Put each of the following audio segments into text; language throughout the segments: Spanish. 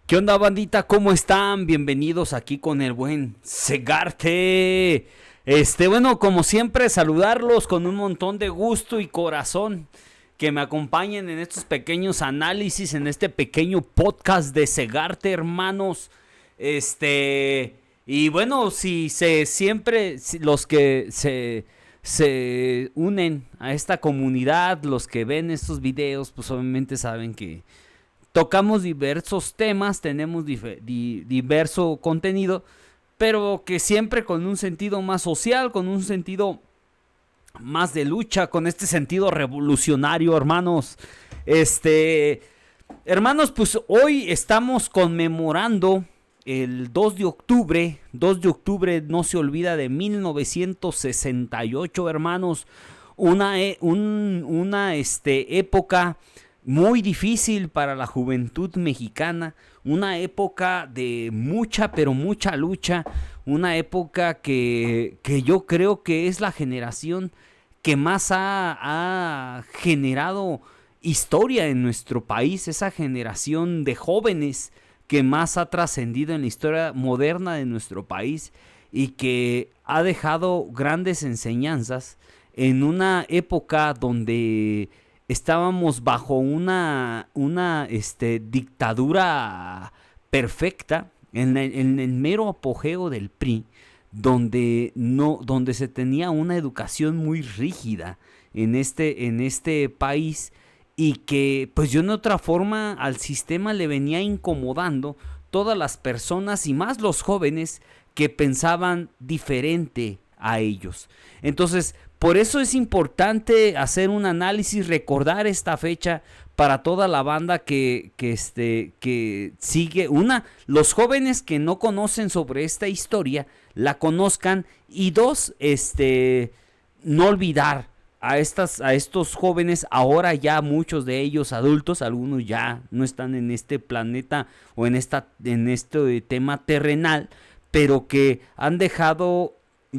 ¿Qué onda, bandita? ¿Cómo están? Bienvenidos aquí con el buen Segarte. Bueno, como siempre, saludarlos con un montón de gusto y corazón. Que me acompañen en estos pequeños análisis, en este pequeño podcast de Segarte, hermanos. Y bueno, si los que se unen a esta comunidad, los que ven estos videos, pues obviamente saben que tocamos diversos temas, tenemos diverso contenido, pero que siempre con un sentido más social, con un sentido más de lucha, con este sentido revolucionario, hermanos. Hermanos, pues hoy estamos conmemorando el 2 de octubre. 2 de octubre no se olvida de 1968, hermanos. Una época muy difícil para la juventud mexicana, una época de mucha, pero mucha lucha, una época que yo creo que es la generación que más ha generado historia en nuestro país, esa generación de jóvenes que más ha trascendido en la historia moderna de nuestro país y que ha dejado grandes enseñanzas en una época donde estábamos bajo una dictadura perfecta en el mero apogeo del PRI, donde se tenía una educación muy rígida en este país y que pues de una otra forma al sistema le venía incomodando todas las personas y más los jóvenes que pensaban diferente a ellos. Entonces, por eso es importante hacer un análisis, recordar esta fecha para toda la banda que sigue. Los jóvenes que no conocen sobre esta historia, la conozcan. Y dos, no olvidar a estos jóvenes, ahora ya muchos de ellos adultos, algunos ya no están en este planeta o en este tema terrenal, pero que han dejado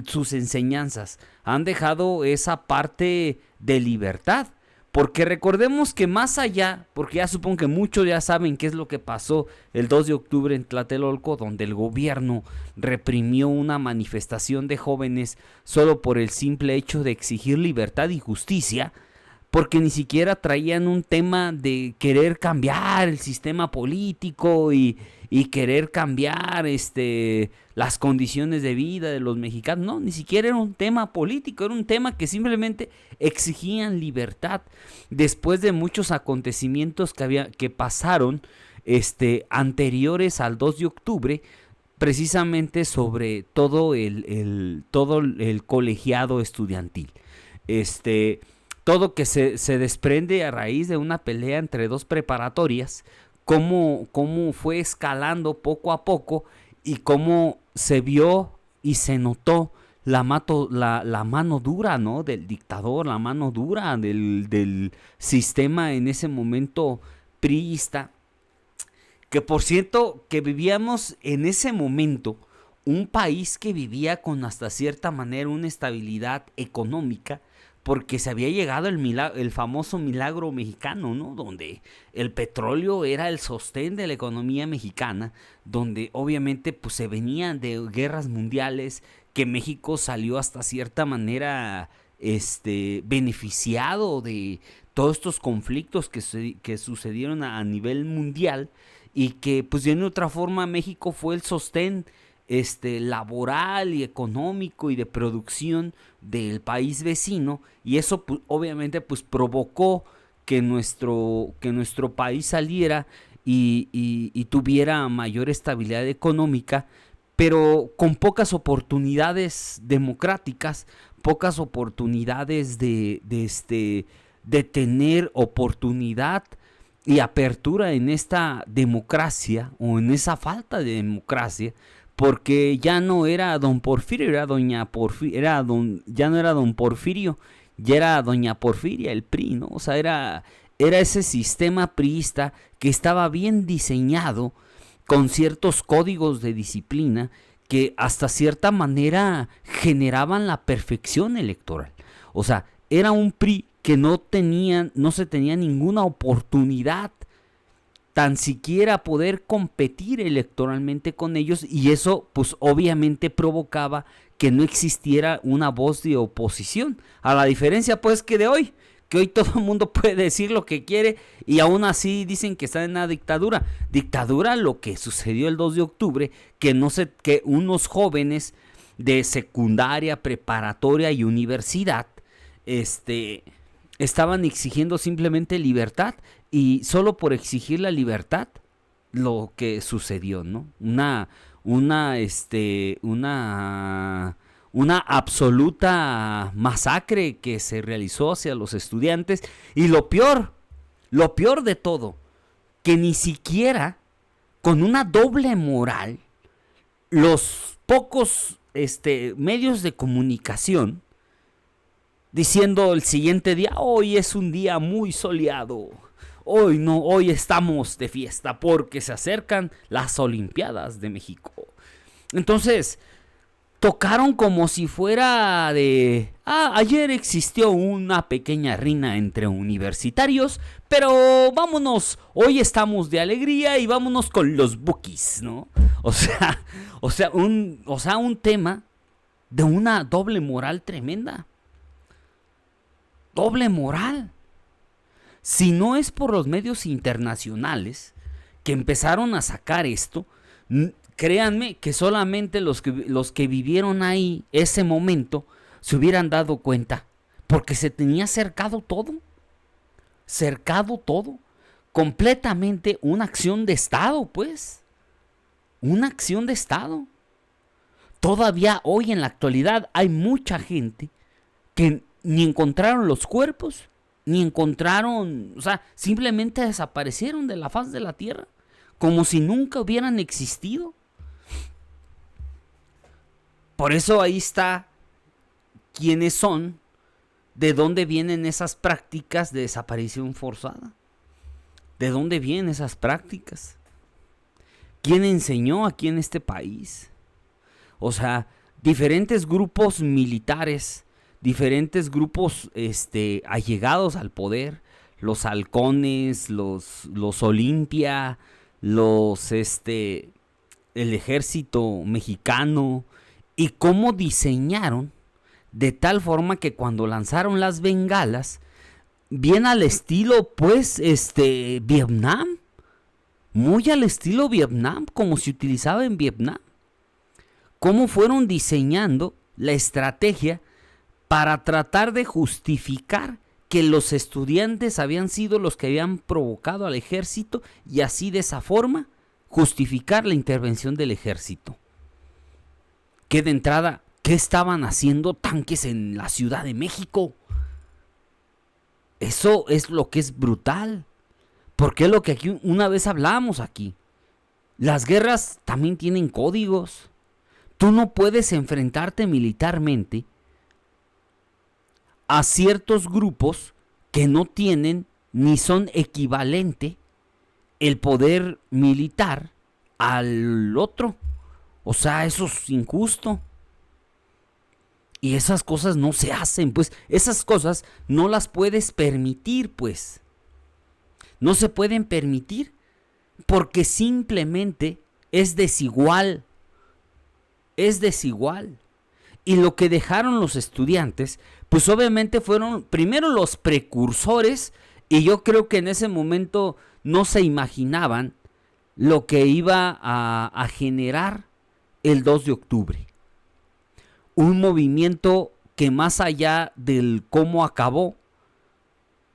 sus enseñanzas, han dejado esa parte de libertad, porque recordemos que más allá, porque ya supongo que muchos ya saben qué es lo que pasó el 2 de octubre en Tlatelolco, donde el gobierno reprimió una manifestación de jóvenes solo por el simple hecho de exigir libertad y justicia, porque ni siquiera traían un tema de querer cambiar el sistema político y querer cambiar las condiciones de vida de los mexicanos. No, ni siquiera era un tema político, era un tema que simplemente exigían libertad después de muchos acontecimientos que pasaron anteriores al 2 de octubre, precisamente sobre todo el colegiado estudiantil. Todo que se desprende a raíz de una pelea entre dos preparatorias, cómo fue escalando poco a poco y cómo se vio y se notó la mano dura, ¿no?, del dictador, la mano dura del sistema en ese momento priista, que por cierto que vivíamos en ese momento un país que vivía con hasta cierta manera una estabilidad económica, porque se había llegado el famoso milagro mexicano, ¿no?, donde el petróleo era el sostén de la economía mexicana, donde obviamente pues se venían de guerras mundiales, que México salió hasta cierta manera beneficiado de todos estos conflictos que sucedieron a nivel mundial, y que pues de otra forma México fue el sostén laboral y económico y de producción del país vecino, y eso pues, obviamente pues provocó que nuestro país saliera y tuviera mayor estabilidad económica, pero con pocas oportunidades democráticas, pocas oportunidades de tener oportunidad y apertura en esta democracia o en esa falta de democracia, porque ya no era don Porfirio, era doña Porfirio, ya no era don Porfirio, ya era doña Porfiria, el PRI, ¿no? O sea, era ese sistema priista que estaba bien diseñado, con ciertos códigos de disciplina que hasta cierta manera generaban la perfección electoral. O sea, era un PRI que no se tenía ninguna oportunidad tan siquiera poder competir electoralmente con ellos, y eso pues obviamente provocaba que no existiera una voz de oposición, a la diferencia pues que hoy todo el mundo puede decir lo que quiere y aún así dicen que están en una dictadura. Dictadura lo que sucedió el 2 de octubre, que unos jóvenes de secundaria, preparatoria y universidad estaban exigiendo simplemente libertad, y solo por exigir la libertad lo que sucedió, ¿no? Una absoluta masacre que se realizó hacia los estudiantes, y lo peor de todo, que ni siquiera con una doble moral los pocos medios de comunicación diciendo el siguiente día: hoy es un día muy soleado, hoy estamos de fiesta porque se acercan las Olimpiadas de México. Entonces tocaron como si fuera de: ayer existió una pequeña riña entre universitarios, pero vámonos, hoy estamos de alegría y vámonos con los Bukis, ¿no? O sea, un tema de una doble moral tremenda. Doble moral. Si no es por los medios internacionales que empezaron a sacar esto, créanme que solamente los que vivieron ahí ese momento se hubieran dado cuenta, porque se tenía cercado todo, completamente una acción de Estado, pues, una acción de Estado. Todavía hoy en la actualidad hay mucha gente que ni encontraron los cuerpos, ni encontraron, o sea, simplemente desaparecieron de la faz de la tierra, como si nunca hubieran existido. Por eso ahí está quiénes son, de dónde vienen esas prácticas de desaparición forzada. ¿De dónde vienen esas prácticas? ¿Quién enseñó aquí en este país? O sea, diferentes grupos militares, diferentes grupos allegados al poder, los halcones, los Olimpia, el ejército mexicano, y cómo diseñaron de tal forma que cuando lanzaron las bengalas, bien al estilo pues Vietnam, muy al estilo Vietnam, como se utilizaba en Vietnam, cómo fueron diseñando la estrategia para tratar de justificar que los estudiantes habían sido los que habían provocado al ejército, y así de esa forma justificar la intervención del ejército. Que de entrada, ¿qué estaban haciendo tanques en la Ciudad de México? Eso es lo que es brutal, porque es lo que aquí una vez hablamos aquí. Las guerras también tienen códigos. Tú no puedes enfrentarte militarmente a ciertos grupos que no tienen ni son equivalente el poder militar al otro. O sea, eso es injusto. Y esas cosas no se hacen, pues. Esas cosas no las puedes permitir, pues. No se pueden permitir porque simplemente es desigual. Es desigual. Y lo que dejaron los estudiantes, pues obviamente fueron primero los precursores, y yo creo que en ese momento no se imaginaban lo que iba a generar el 2 de octubre. Un movimiento que, más allá del cómo acabó,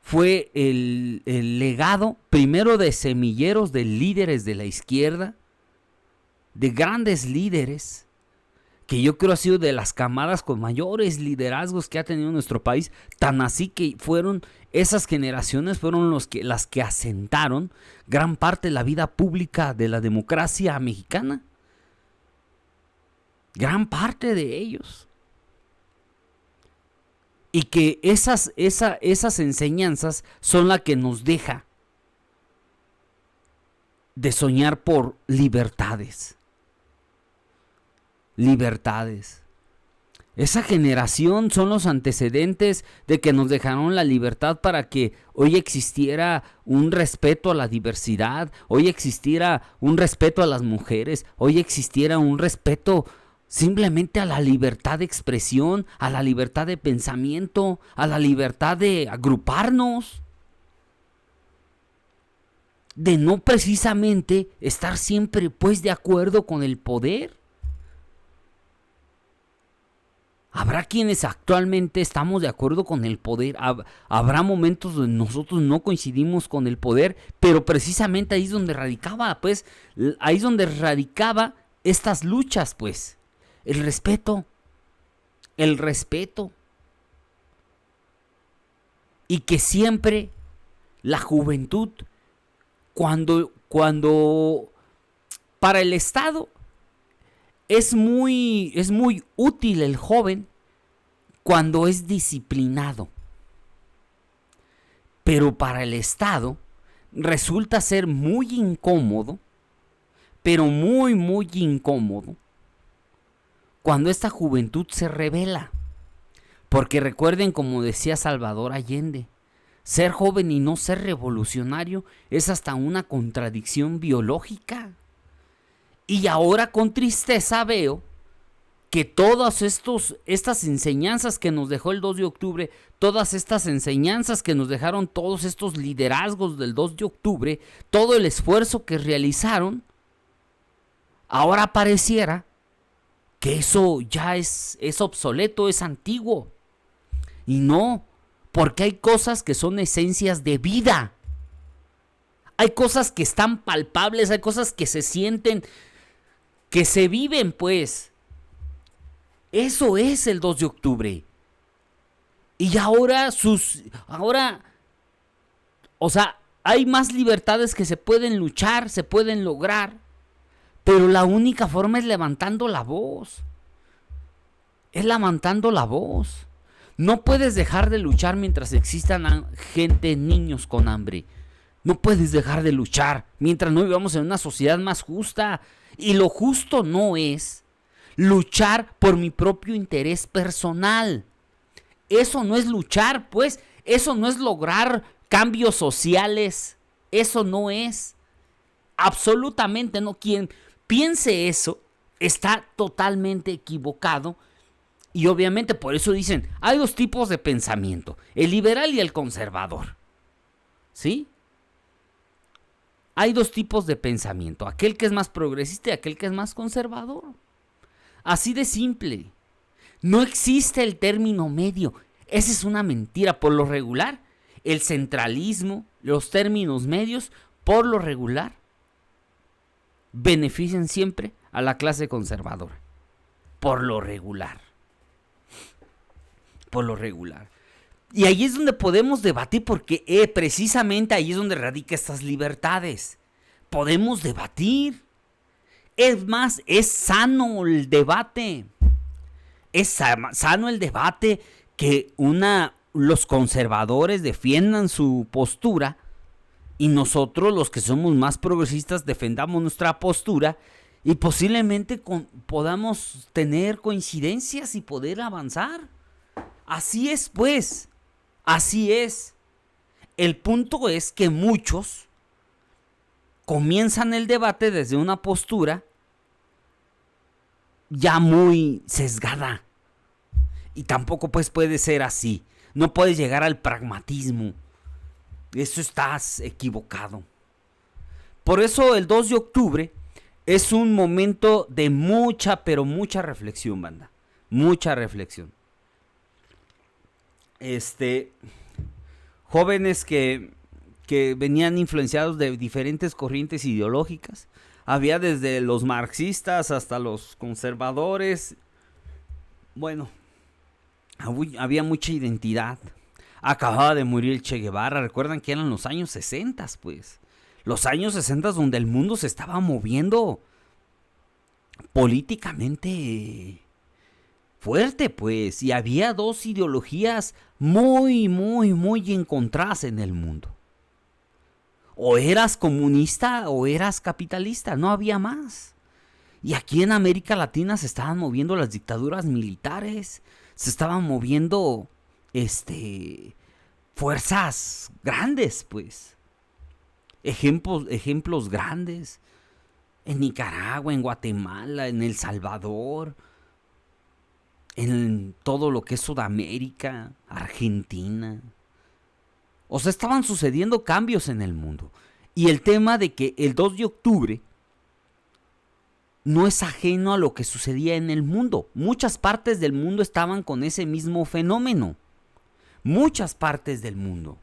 fue el legado primero de semilleros, de líderes de la izquierda, de grandes líderes, que yo creo ha sido de las camadas con mayores liderazgos que ha tenido nuestro país, tan así que esas generaciones fueron las que asentaron gran parte de la vida pública de la democracia mexicana. Gran parte de ellos. Y que esas enseñanzas son las que nos deja de soñar por libertades. Libertades. Esa generación son los antecedentes de que nos dejaron la libertad para que hoy existiera un respeto a la diversidad, hoy existiera un respeto a las mujeres, hoy existiera un respeto simplemente a la libertad de expresión, a la libertad de pensamiento, a la libertad de agruparnos, de no precisamente estar siempre pues de acuerdo con el poder. Habrá quienes actualmente estamos de acuerdo con el poder, habrá momentos donde nosotros no coincidimos con el poder, pero precisamente ahí es donde radicaba, pues, ahí es donde radicaba estas luchas, pues, el respeto, y que siempre la juventud, cuando para el Estado es muy útil el joven cuando es disciplinado. Pero para el Estado resulta ser muy incómodo, pero muy incómodo, cuando esta juventud se rebela. Porque recuerden, como decía Salvador Allende, ser joven y no ser revolucionario es hasta una contradicción biológica. Y ahora con tristeza veo que todas estas enseñanzas que nos dejó el 2 de octubre, todas estas enseñanzas que nos dejaron todos estos liderazgos del 2 de octubre, todo el esfuerzo que realizaron, ahora pareciera que eso ya es obsoleto, es antiguo. Y no, porque hay cosas que son esencias de vida. Hay cosas que están palpables, hay cosas que se sienten, que se viven, pues. Eso es el 2 de octubre. Y ahora, o sea, hay más libertades que se pueden luchar, se pueden lograr, pero la única forma es levantando la voz. Es levantando la voz. No puedes dejar de luchar mientras existan niños con hambre. No puedes dejar de luchar mientras no vivamos en una sociedad más justa. Y lo justo no es luchar por mi propio interés personal. Eso no es luchar, pues. Eso no es lograr cambios sociales. Eso no es. Absolutamente no. Quien piense eso está totalmente equivocado. Y obviamente por eso dicen, hay dos tipos de pensamiento, el liberal y el conservador. ¿Sí? Hay dos tipos de pensamiento, aquel que es más progresista y aquel que es más conservador. Así de simple. No existe el término medio. Esa es una mentira. Por lo regular, el centralismo, los términos medios, por lo regular, benefician siempre a la clase conservadora. Por lo regular. Por lo regular. Y ahí es donde podemos debatir, porque precisamente ahí es donde radica estas libertades. Podemos debatir. Es más, es sano el debate. Es sano el debate que los conservadores defiendan su postura y nosotros, los que somos más progresistas, defendamos nuestra postura y posiblemente podamos tener coincidencias y poder avanzar. Así es, pues. Así es. El punto es que muchos comienzan el debate desde una postura ya muy sesgada. Y tampoco pues puede ser así. No puedes llegar al pragmatismo. Eso estás equivocado. Por eso el 2 de octubre es un momento de mucha, pero mucha reflexión, banda. Mucha reflexión. Jóvenes que venían influenciados de diferentes corrientes ideológicas. Había desde los marxistas hasta los conservadores. Bueno, había mucha identidad. Acababa de morir el Che Guevara. Recuerdan que eran los años 60, pues. Los años 60 donde el mundo se estaba moviendo políticamente fuerte, pues. Y había dos ideologías muy encontradas en el mundo. O eras comunista o eras capitalista, no había más. Y aquí en América Latina se estaban moviendo las dictaduras militares, se estaban moviendo fuerzas grandes, pues. Ejemplos grandes. En Nicaragua, en Guatemala, en El Salvador, en todo lo que es Sudamérica, Argentina. O sea, estaban sucediendo cambios en el mundo. Y el tema de que el 2 de octubre no es ajeno a lo que sucedía en el mundo. Muchas partes del mundo estaban con ese mismo fenómeno. Muchas partes del mundo.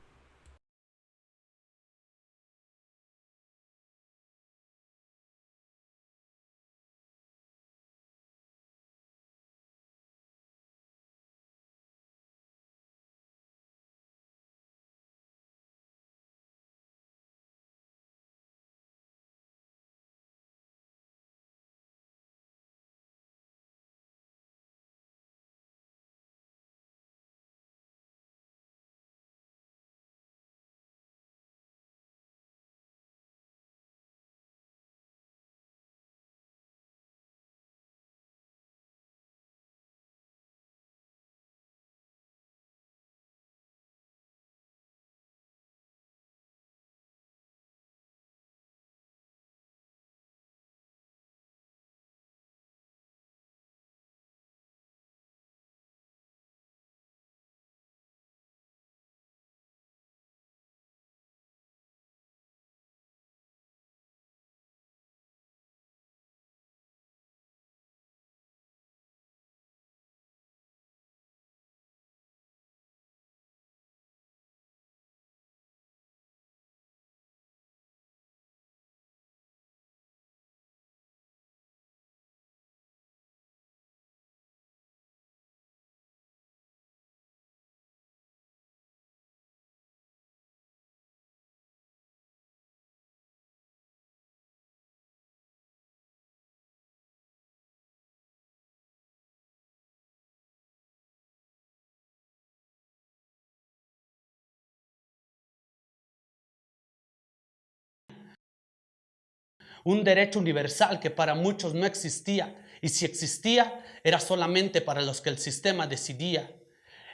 Un derecho universal que para muchos no existía, y si existía, era solamente para los que el sistema decidía.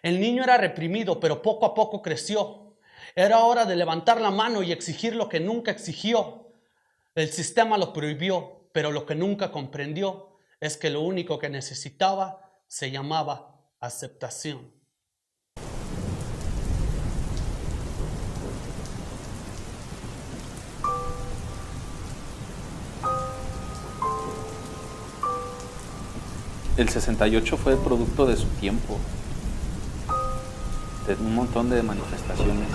El niño era reprimido, pero poco a poco creció. Era hora de levantar la mano y exigir lo que nunca exigió. El sistema lo prohibió, pero lo que nunca comprendió es que lo único que necesitaba se llamaba aceptación. El 68 fue producto de su tiempo, de un montón de manifestaciones.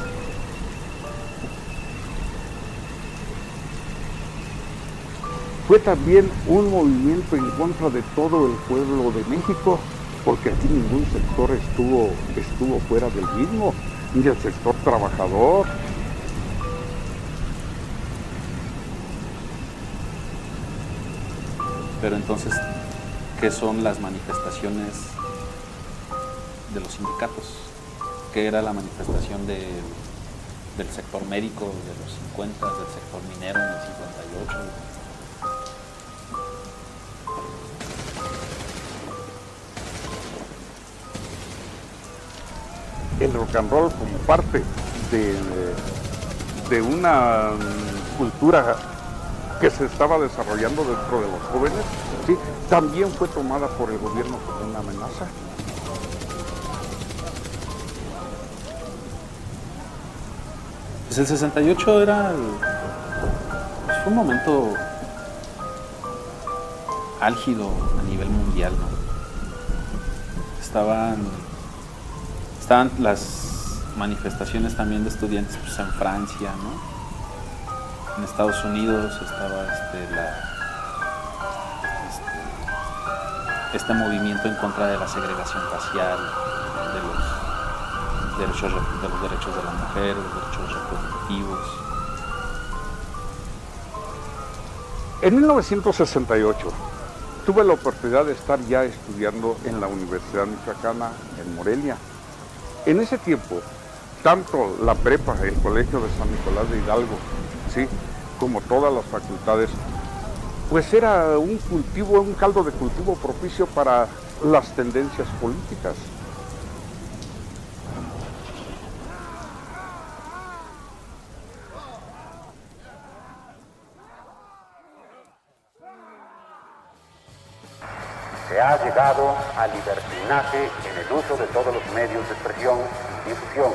Fue también un movimiento en contra de todo el pueblo de México, porque aquí ningún sector estuvo fuera del mismo, ni el sector trabajador. Pero entonces, ¿qué son las manifestaciones de los sindicatos? ¿Qué era la manifestación del sector médico de los 50, del sector minero en el 58? El rock and roll como parte de una cultura que se estaba desarrollando dentro de los jóvenes, ¿sí? También fue tomada por el gobierno como una amenaza. Pues el 68 fue un momento álgido a nivel mundial, ¿no? Estaban las manifestaciones también de estudiantes pues, en Francia, ¿no? En Estados Unidos estaba este movimiento en contra de la segregación racial, de los derechos de la mujer, de los derechos reproductivos. En 1968 tuve la oportunidad de estar ya estudiando en la Universidad Michoacana en Morelia. En ese tiempo, tanto la prepa, el Colegio de San Nicolás de Hidalgo, ¿sí?, como todas las facultades, pues era un cultivo, un caldo de cultivo propicio para las tendencias políticas. Se ha llegado al libertinaje en el uso de todos los medios de expresión y difusión.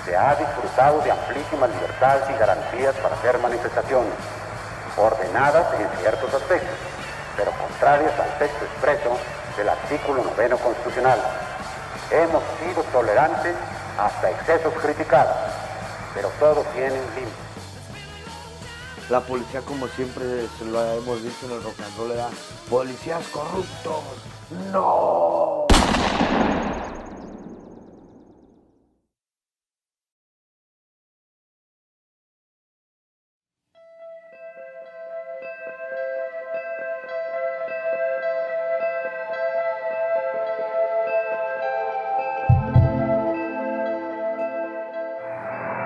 Se ha disfrutado de amplísimas libertades y garantías para hacer manifestaciones, ordenadas en ciertos aspectos, pero contrarias al texto expreso del artículo 9 constitucional. Hemos sido tolerantes hasta excesos criticados, pero todo tiene un límite. La policía, como siempre se lo hemos dicho en el rock and roll, era policías corruptos. ¡No!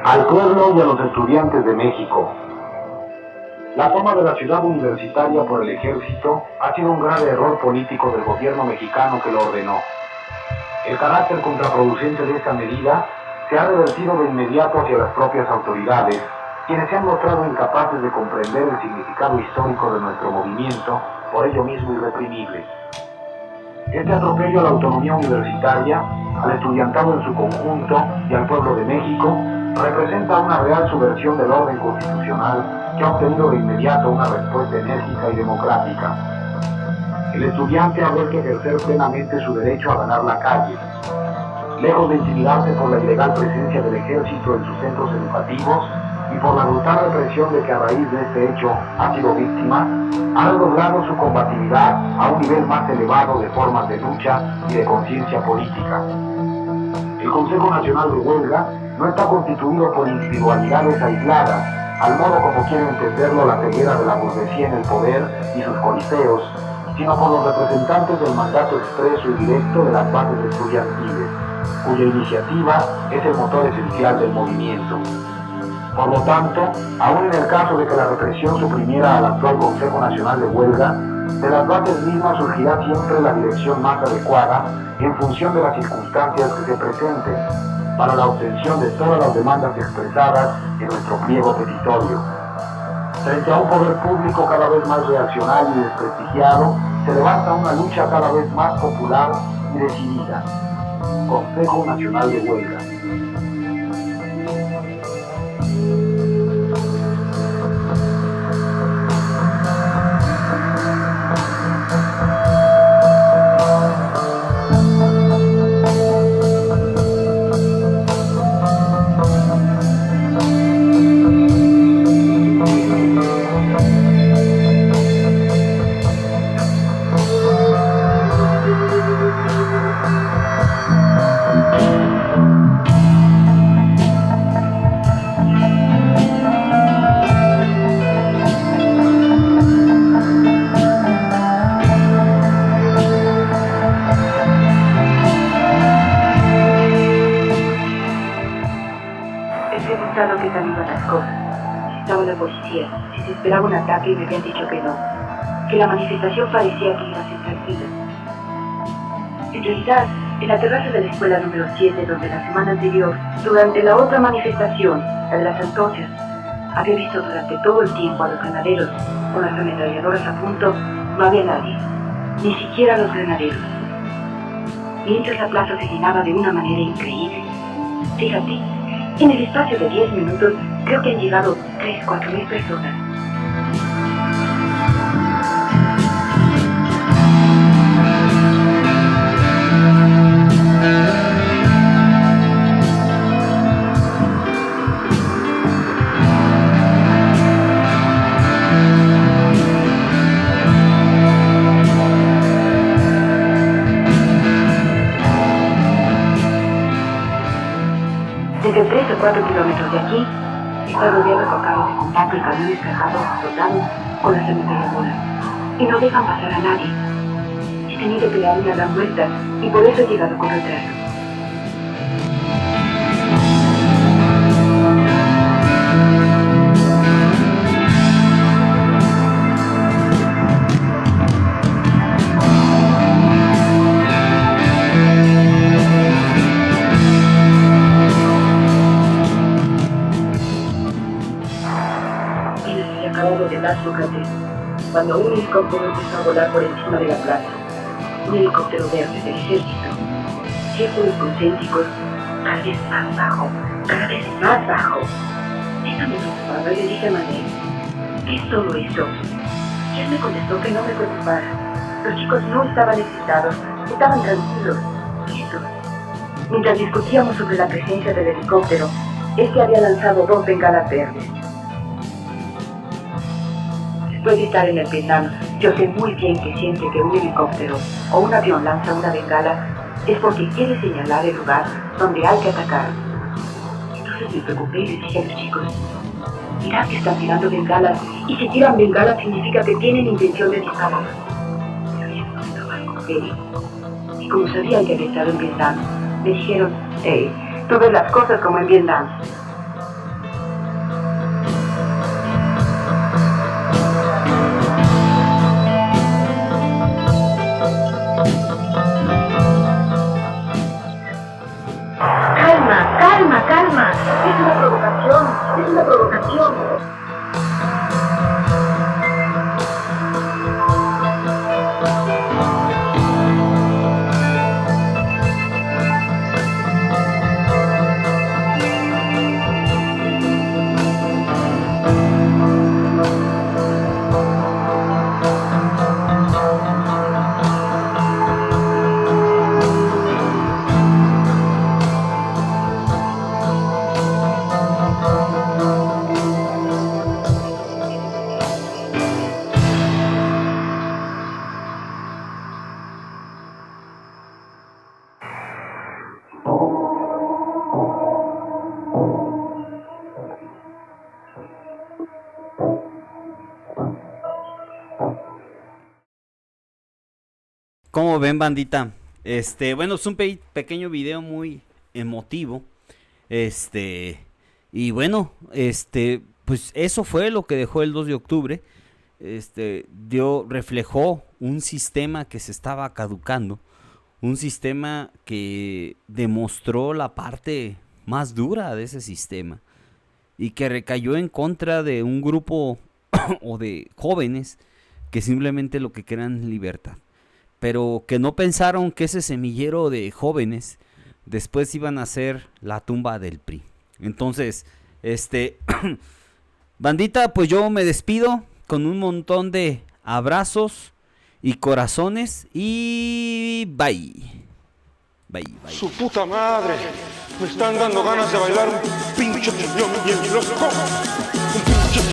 Al pueblo y a los estudiantes de México. La toma de la ciudad universitaria por el ejército ha sido un grave error político del gobierno mexicano que lo ordenó. El carácter contraproducente de esta medida se ha revertido de inmediato hacia las propias autoridades, quienes se han mostrado incapaces de comprender el significado histórico de nuestro movimiento, por ello mismo irreprimible. Este atropello a la autonomía universitaria, al estudiantado en su conjunto y al pueblo de México, representa una real subversión del orden constitucional que ha obtenido de inmediato una respuesta enérgica y democrática. El estudiante ha vuelto a ejercer plenamente su derecho a ganar la calle. Lejos de intimidarse por la ilegal presencia del ejército en sus centros educativos y por la brutal represión de que a raíz de este hecho ha sido víctima, ha logrado su combatividad a un nivel más elevado de formas de lucha y de conciencia política. El Consejo Nacional de Huelga no está constituido por individualidades aisladas, al modo como quiere entenderlo la ceguera de la burguesía en el poder y sus coliseos, sino por los representantes del mandato expreso y directo de las bases estudiantiles, cuya iniciativa es el motor esencial del movimiento. Por lo tanto, aun en el caso de que la represión suprimiera al actual Consejo Nacional de Huelga, de las bases mismas surgirá siempre la dirección más adecuada en función de las circunstancias que se presenten, para la obtención de todas las demandas expresadas en nuestro pliego petitorio. Frente a un poder público cada vez más reaccionario y desprestigiado, se levanta una lucha cada vez más popular y decidida. Consejo Nacional de Huelga. Qué tal iban las cosas. Si estaba la policía, si se esperaba un ataque y me habían dicho que no, que la manifestación parecía que iba a ser tranquila. En realidad, en la terraza de la escuela número 7, donde la semana anterior, durante la otra manifestación, la de las antorchas, había visto durante todo el tiempo a los granaderos con las ametralladoras a punto, no había nadie, ni siquiera los granaderos. Mientras la plaza se llenaba de una manera increíble. Fíjate, en el espacio de 10 minutos, creo que han llegado 3.000-4.000 personas. Desde 3 o 4 kilómetros de aquí, está rodeado con carros de combate y camiones cargados rotados con las ametralladoras, y no dejan pasar a nadie. He tenido que dar una gran vuelta y por eso he llegado con retraso. acabamos de dar Sócrates, cuando un helicóptero empezó a volar por encima de la plaza. Un helicóptero verde del ejército. Círculos concéntricos, cada vez más bajo, cada vez más bajo. Estaba preocupada y le dije a Manuel, ¿qué es todo esto? Y él me contestó que no me preocupara. Los chicos no estaban excitados, estaban tranquilos, quietos. Mientras discutíamos sobre la presencia del helicóptero, este había lanzado 2 bengalas verdes. Después de estar en el Vietnam, yo sé muy bien que siempre que un helicóptero o un avión lanza una bengala es porque quiere señalar el lugar donde hay que atacar. Entonces me preocupé y les dije a los chicos, mirad que están tirando bengalas, y si tiran bengalas significa que tienen intención de disparar. Pero ellos no se tomaron con serio. Y como sabían que había estado en Vietnam, me dijeron, hey, tú ves las cosas como en Vietnam. Calma, es una provocación. ¿Cómo ven, bandita? Bueno, es un pequeño video muy emotivo. Y bueno, pues eso fue lo que dejó el 2 de octubre. Reflejó un sistema que se estaba caducando. Un sistema que demostró la parte más dura de ese sistema. Y que recayó en contra de un grupo o de jóvenes que simplemente lo que querían libertad. Pero que no pensaron que ese semillero de jóvenes después iban a ser la tumba del PRI. Entonces, bandita, pues yo me despido con un montón de abrazos y corazones y bye. Bye. Su puta madre, me están dando ganas de bailar un pinche piñón bien loco.